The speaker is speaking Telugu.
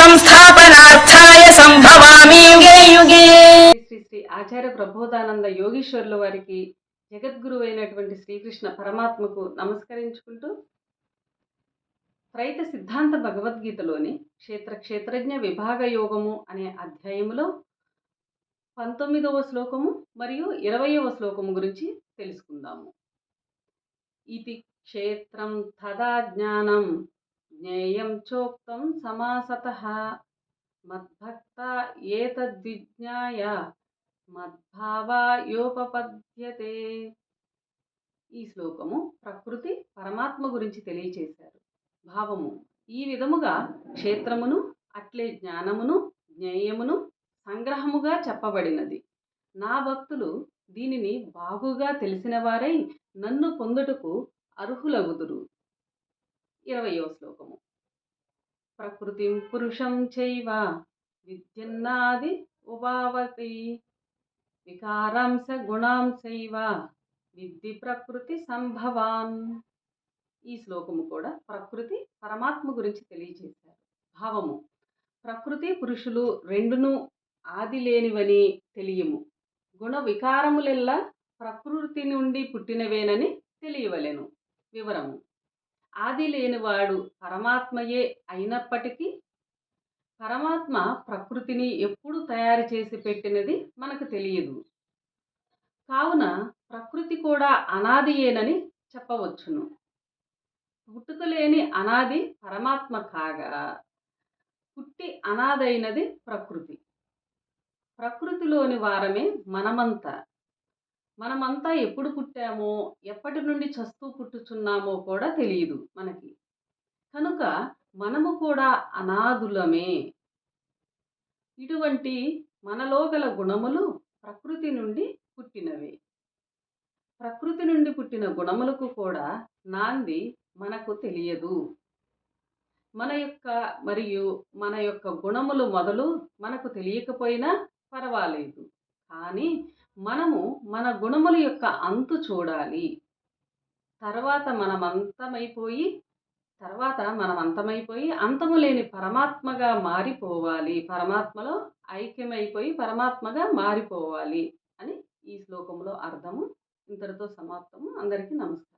సంస్థాపనార్థాయ సంభవామి యుగే యుగే. శ్రీ శ్రీ ఆచార్య ప్రబోధానంద యోగీశ్వరుల వారికి జగద్గురు అయినటువంటి శ్రీకృష్ణ పరమాత్మకు నమస్కరించుకుంటూ త్రైత సిద్ధాంత భగవద్గీతలోని క్షేత్రజ్ఞ విభాగ యోగము అనే అధ్యాయములో 19వ శ్లోకము మరియు 20వ శ్లోకము గురించి తెలుసుకుందాము. ఇది క్షేత్రం తదా జ్ఞానం జ్ఞేయం చోక్తం సమాసతః మద్భక్త ఏతద్విజ్ఞాయ మద్భావాయోపపద్యతే. ఈ శ్లోకము ప్రకృతి పరమాత్మ గురించి తెలియచేశారు. భావము: ఈ విధముగా క్షేత్రమును అట్లే జ్ఞానమును జ్ఞేయమును సంగ్రహముగా చెప్పబడినది. నా భక్తులు దీనిని బాగుగా తెలిసిన వారై నన్ను పొందుటకు అర్హులగుదురు. 20వ శ్లోకము: ప్రకృతిం పురుషం చైవ విద్యన్నాది ఉపావతి వికారాంశ గుణాంశైవ విద్ధి ప్రకృతి సంభవాన్. ఈ శ్లోకము కూడా ప్రకృతి పరమాత్మ గురించి తెలియజేశారు. భావము: ప్రకృతి పురుషులు రెండును ఆది లేనివని తెలియము. గుణ వికారములెల్లా ప్రకృతి నుండి పుట్టినవేనని తెలియవలెను. వివరము: ఆది లేనివాడు పరమాత్మయే అయినప్పటికీ పరమాత్మ ప్రకృతిని ఎప్పుడు తయారు చేసి పెట్టినది మనకు తెలియదు. కావున ప్రకృతి కూడా అనాదియేనని చెప్పవచ్చును. పుట్టుకలేని అనాది పరమాత్మ కాగా పుట్టి అనాదైనది ప్రకృతి. ప్రకృతిలోని వారమే మనమంతా ఎప్పుడు పుట్టామో ఎప్పటి నుండి చస్తూ పుట్టుచున్నామో కూడా తెలియదు మనకి. కనుక మనము కూడా అనాదులమే. ఇటువంటి మనలో గల గుణములు ప్రకృతి నుండి పుట్టినవే. ప్రకృతి నుండి పుట్టిన గుణములకు కూడా నాంది మనకు తెలియదు. మన యొక్క గుణములు మొదలు మనకు తెలియకపోయినా పర్వాలేదు. కానీ మనము మన గుణముల యొక్క అంతు చూడాలి. తర్వాత మనం అంతమైపోయి అంతము లేని పరమాత్మగా మారిపోవాలి. పరమాత్మలో ఐక్యమైపోయి పరమాత్మగా మారిపోవాలి అని ఈ శ్లోకంలో అర్థము. ఇంతటితో సమాప్తము. అందరికీ నమస్కారం.